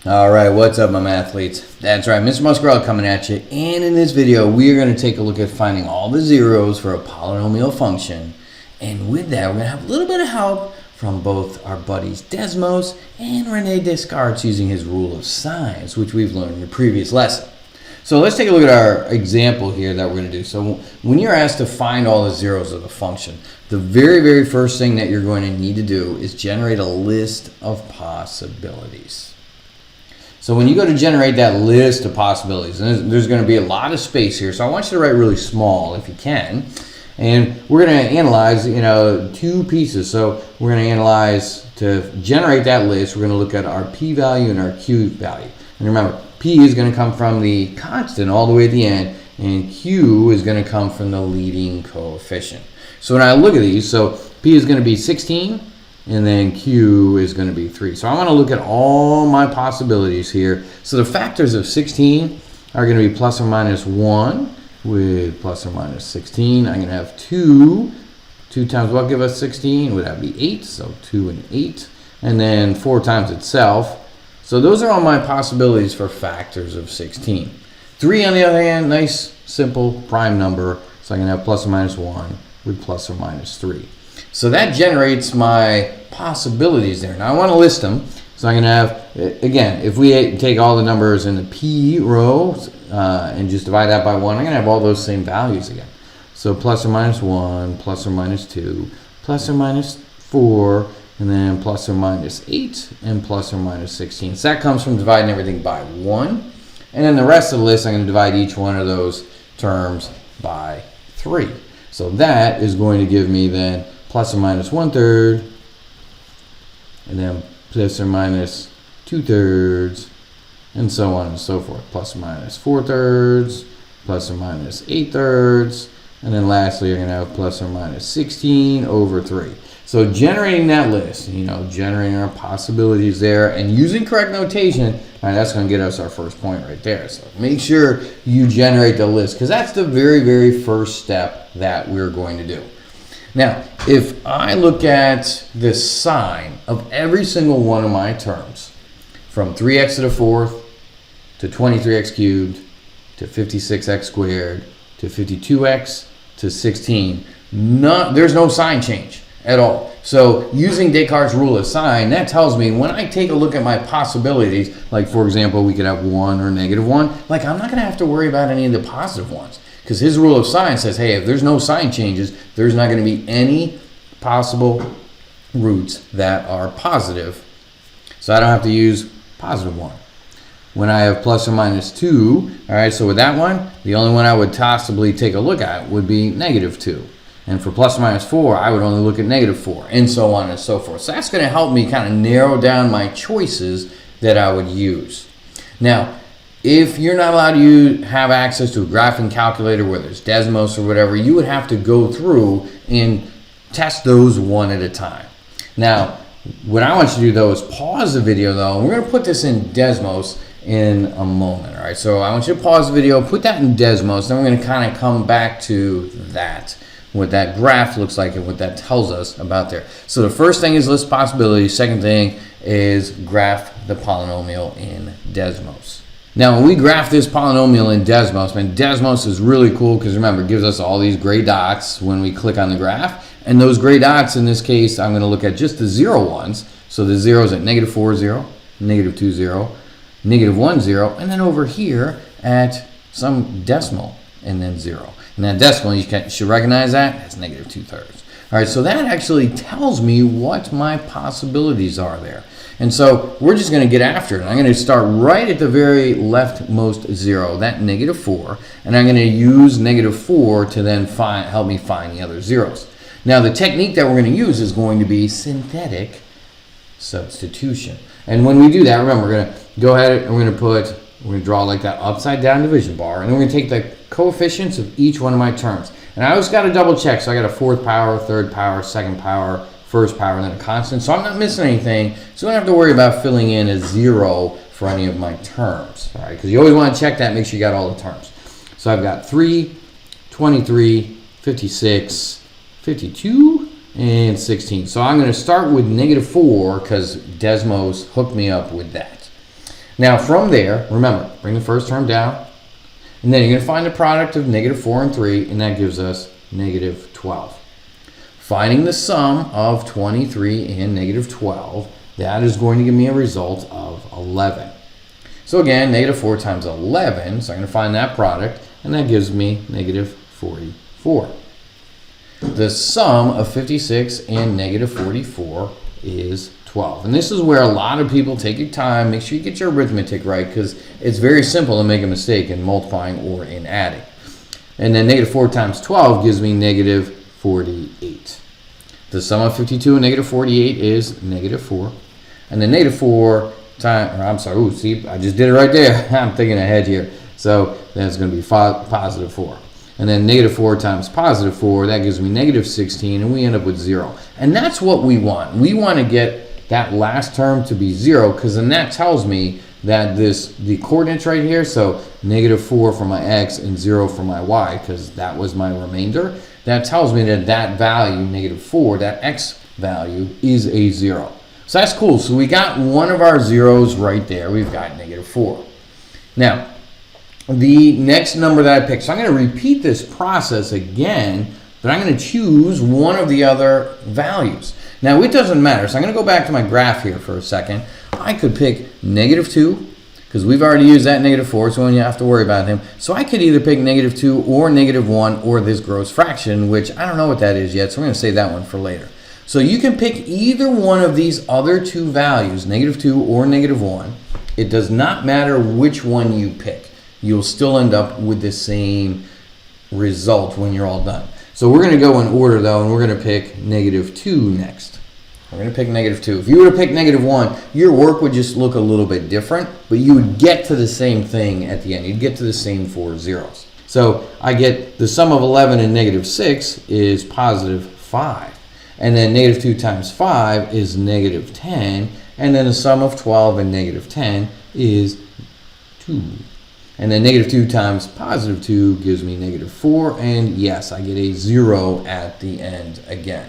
All right, what's up, my mathletes? That's right, Mr. Muscarella coming at you. And in this video, we are going to take a look at finding all the zeros for a polynomial function. And with that, we're going to have a little bit of help from both our buddies Desmos and René Descartes using his rule of signs, which we've learned in the previous lesson. So let's take a look at our example here that we're going to do. So when you're asked to find all the zeros of the function, the very first thing that you're going to need to do is generate a list of possibilities. So when you go to generate that list of possibilities, and there's going to be a lot of space here, so I want you to write really small if you can. And we're going to analyze, two pieces. So we're going to analyze, to generate that list, we're going to look at our p-value and our q-value. And remember, p is going to come from the constant all the way at the end, and q is going to come from the leading coefficient. So when I look at these, so p is going to be 16, and then q is going to be 3. So I want to look at all my possibilities here. So the factors of 16 are going to be plus or minus 1 with plus or minus 16. I'm going to have 2. 2 times what give us 16? Would that be 8? So 2 and 8. And then 4 times itself. So those are all my possibilities for factors of 16. 3 on the other hand, nice, simple prime number. So I'm going to have plus or minus 1 with plus or minus 3. So that generates my possibilities there. Now I want to list them. So I'm going to have, again, if we take all the numbers in the p row and just divide that by 1, I'm going to have all those same values again. So plus or minus 1, plus or minus 2, plus or minus 4, and then plus or minus 8, and plus or minus 16. So that comes from dividing everything by 1. And then the rest of the list, I'm going to divide each one of those terms by 3. So that is going to give me then plus or minus 1/3, and then plus or minus 2/3, and so on and so forth. Plus or minus 4/3, plus or minus 8/3, and then lastly you're going to have plus or minus 16 over 3. So generating that list, generating our possibilities there and using correct notation, all right, that's going to get us our first point right there. So make sure you generate the list, because that's the very first step that we're going to do. Now, if I look at the sign of every single one of my terms, from 3x to the 4th, to 23x cubed, to 56x squared, to 52x, to 16, there's no sign change at all. So using Descartes' rule of sign, that tells me when I take a look at my possibilities, like for example, we could have 1 or -1, like I'm not going to have to worry about any of the positive ones. Because his rule of sign says, hey, if there's no sign changes, there's not going to be any possible roots that are positive. So I don't have to use positive 1. When I have plus or minus 2, all right, so with that one, the only one I would possibly take a look at would be -2. And for plus or minus 4, I would only look at -4, and so on and so forth. So that's going to help me kind of narrow down my choices that I would use. Now, if you're not allowed to have access to a graphing calculator, whether it's Desmos or whatever, you would have to go through and test those one at a time. Now, what I want you to do though is pause the video though, and we're going to put this in Desmos in a moment. All right, so I want you to pause the video, put that in Desmos, then we're going to kind of come back to that, what that graph looks like and what that tells us about there. So the first thing is list possibilities. Second thing is graph the polynomial in Desmos. Now, when we graph this polynomial in Desmos, Desmos is really cool because remember, it gives us all these gray dots when we click on the graph. And those gray dots, in this case, I'm going to look at just the 0 ones. So the zeros at -4, 0, -2, 0, -1, 0, and then over here at some decimal and then 0. And that decimal, you should recognize that, that's -2/3. All right, so that actually tells me what my possibilities are there. And so we're just going to get after it. I'm going to start right at the very leftmost 0, that -4, and I'm going to use -4 to then help me find the other zeros. Now the technique that we're going to use is going to be synthetic substitution. And when we do that, remember, we're going to go ahead and we're going to draw like that upside down division bar, and then we're going to take the coefficients of each one of my terms. And I always got to double check, so I got a 4th power, 3rd power, 2nd power, 1st power, and then a constant. So I'm not missing anything, so I don't have to worry about filling in a 0 for any of my terms, all right? Because you always want to check that, make sure you got all the terms. So I've got 3, 23, 56, 52, and 16. So I'm going to start with -4 because Desmos hooked me up with that. Now from there, remember, bring the first term down, and then you're going to find the product of negative 4 and 3, and that gives us negative 12. Finding the sum of 23 and negative 12, that is going to give me a result of 11. So again, negative 4 times 11, so I'm going to find that product, and that gives me negative 44. The sum of 56 and negative 44 is 12. And this is where a lot of people take your time. Make sure you get your arithmetic right, because it's very simple to make a mistake in multiplying or in adding. And then negative 4 times 12 gives me negative 48. The sum of 52 and negative 48 is negative 4. And then negative 4 times, or I'm sorry, ooh, see, I just did it right there. I'm thinking ahead here. So that's going to be positive 4. And then negative 4 times positive 4, that gives me negative 16, and we end up with 0. And that's what we want. We want to get that last term to be 0, because then that tells me that the coordinates right here, so negative 4 for my x and 0 for my y, because that was my remainder, that tells me that that value, negative 4, that x value, is a 0. So that's cool. So we got one of our zeros right there. We've got negative 4. Now, the next number that I picked, so I'm going to repeat this process again, but I'm going to choose one of the other values. Now, it doesn't matter. So I'm going to go back to my graph here for a second. I could pick negative 2, because we've already used that negative 4, so we don't have to worry about him. So I could either pick negative 2 or negative 1 or this gross fraction, which I don't know what that is yet, so we're going to save that one for later. So you can pick either one of these other two values, negative 2 or negative 1. It does not matter which one you pick. You'll still end up with the same result when you're all done. So we're going to go in order, though, and we're going to pick negative 2 next. We're going to pick negative 2. If you were to pick negative 1, your work would just look a little bit different, but you would get to the same thing at the end. You'd get to the same 4 zeros. So I get the sum of 11 and negative 6 is positive 5. And then negative 2 times 5 is negative 10. And then the sum of 12 and negative 10 is 2. And then negative 2 times positive 2 gives me negative 4. And yes, I get a 0 at the end again.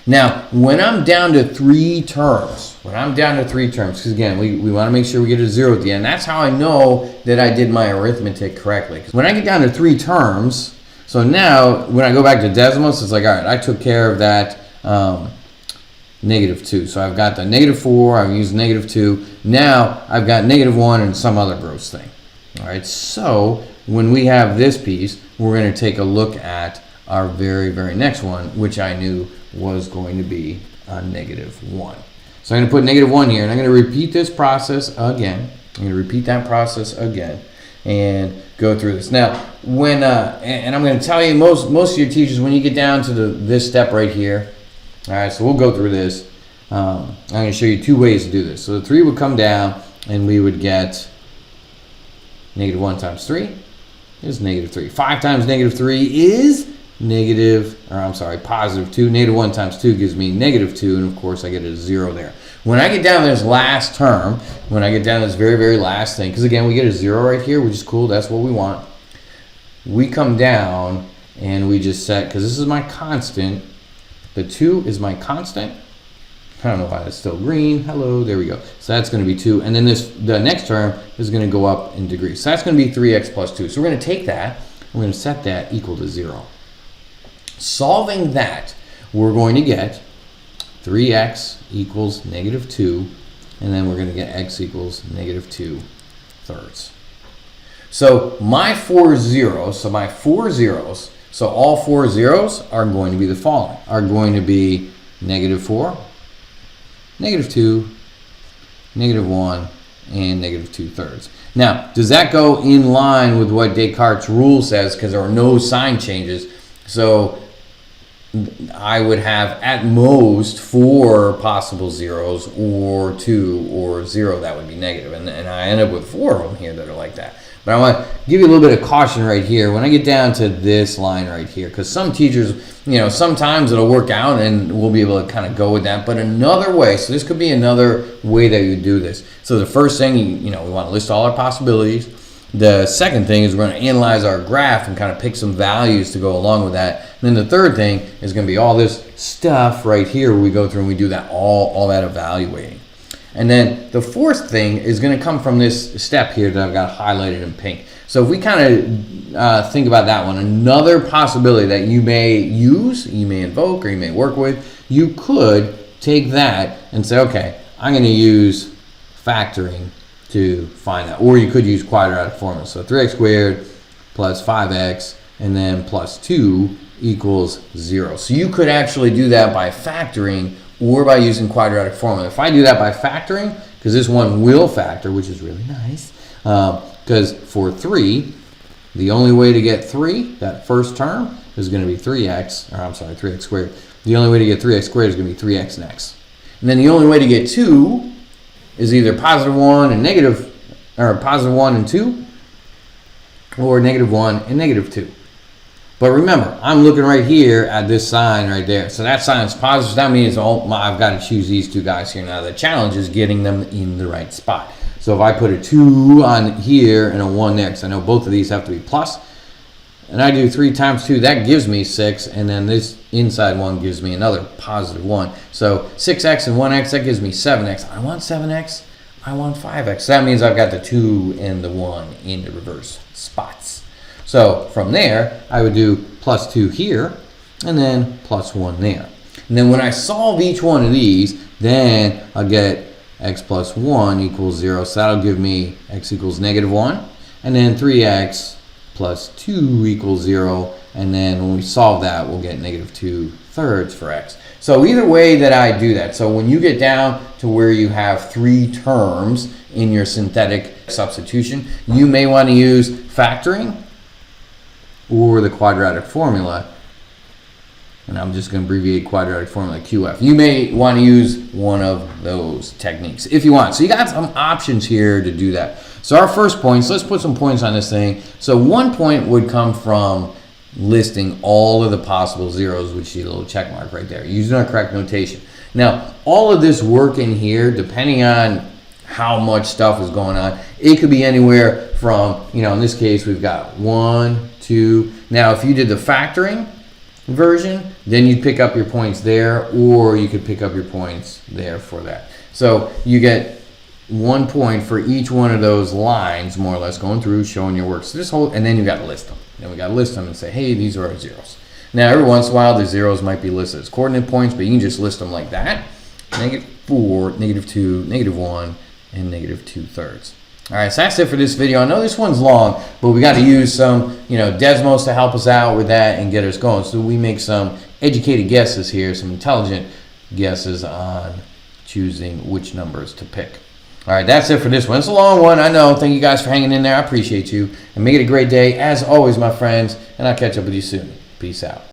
Now, when I'm down to 3 terms, because again, we want to make sure we get a 0 at the end. That's how I know that I did my arithmetic correctly. When I get down to 3 terms, so now when I go back to Desmos, it's like, all right, I took care of that negative 2. So I've got the negative 4, I've used negative 2. Now I've got negative 1 and some other gross thing. All right, so when we have this piece, we're going to take a look at our very, very next one, which I knew was going to be a negative 1. So I'm going to put negative 1 here, and I'm going to repeat this process again. I'm going to repeat that process again and go through this. Now, when and I'm going to tell you, most of your teachers, when you get down to this step right here, all right, so we'll go through this. I'm going to show you 2 ways to do this. So the 3 would come down, and we would get negative 1 times 3 is negative 3. 5 times negative 3 is positive 2. Negative 1 times 2 gives me negative 2, and of course I get a 0 there. When I get down to this last term, when I get down to this very, very last thing, because again, we get a 0 right here, which is cool, that's what we want. We come down and we just set, because this is my constant, the 2 is my constant. I don't know why it's still green. Hello, there we go. So that's going to be 2. And then the next term is going to go up in degrees. So that's going to be 3x plus 2. So we're going to take that, we're going to set that equal to 0. Solving that, we're going to get 3x equals negative 2. And then we're going to get x equals negative 2 thirds. So my 4 zeros, so all 4 zeros are going to be the following. Are going to be negative 4, negative 2, negative 1, and negative 2 thirds. Now, does that go in line with what Descartes' rule says, because there are no sign changes? So I would have at most 4 possible zeros, or 2 or 0 that would be negative. And I end up with 4 of them here that are like that. But I want to give you a little bit of caution right here when I get down to this line right here, because some teachers, sometimes it'll work out and we'll be able to kind of go with that. But another way, so this could be another way that you do this. So the first thing, we want to list all our possibilities. The second thing is we're going to analyze our graph and kind of pick some values to go along with that. And then the third thing is going to be all this stuff right here where we go through and we do that all that evaluating. And then the fourth thing is going to come from this step here that I've got highlighted in pink. So if we kind of think about that one, another possibility that you may use, you may invoke, or you may work with, you could take that and say, okay, I'm going to use factoring to find that. Or you could use quadratic formula. So 3x squared plus 5x and then plus 2 equals 0. So you could actually do that by factoring or by using quadratic formula. If I do that by factoring, because this one will factor, which is really nice, because for 3, the only way to get 3, that first term, is going to be 3x, or I'm sorry, 3x squared. The only way to get 3x squared is going to be 3x next. And then the only way to get 2 is either positive 1 and negative, or positive 1 and 2, or negative 1 and negative 2. But remember, I'm looking right here at this sign right there. So that sign is positive. That means I've got to choose these two guys here. Now the challenge is getting them in the right spot. So if I put a 2 on here and a 1 there, because I know both of these have to be plus, and I do 3 times 2, that gives me 6, and then this inside one gives me another positive 1. So 6x and 1x, that gives me 7x. I want 7x, I want 5x. So that means I've got the 2 and the 1 in the reverse spots. So from there, I would do plus 2 here, and then plus 1 there. And then when I solve each one of these, then I'll get x plus 1 equals 0. So that'll give me x equals negative 1. And then 3x plus 2 equals 0. And then when we solve that, we'll get negative 2/3 for x. So either way that I do that, so when you get down to where you have 3 terms in your synthetic substitution, you may want to use factoring or the quadratic formula. And I'm just going to abbreviate quadratic formula QF. You may want to use one of those techniques if you want. So you got some options here to do that. So our first points, let's put some points on this thing. So 1 point would come from listing all of the possible zeros, which you see a little check mark right there, using our correct notation. Now, all of this work in here, depending on how much stuff is going on, it could be anywhere from, in this case, we've got 1, 2. Now, if you did the factoring version, then you'd pick up your points there, or you could pick up your points there for that. So you get 1 point for each one of those lines, more or less, going through, showing your work. So this whole, and then you got to list them. Then we got to list them and say, hey, these are our zeros. Now, every once in a while, the zeros might be listed as coordinate points, but you can just list them like that. -4, -2, -1, and -2/3. All right, so that's it for this video. I know this one's long, but we got to use some, Desmos to help us out with that and get us going. So we make some educated guesses here, some intelligent guesses on choosing which numbers to pick. All right, that's it for this one. It's a long one, I know. Thank you guys for hanging in there. I appreciate you. And make it a great day, as always, my friends. And I'll catch up with you soon. Peace out.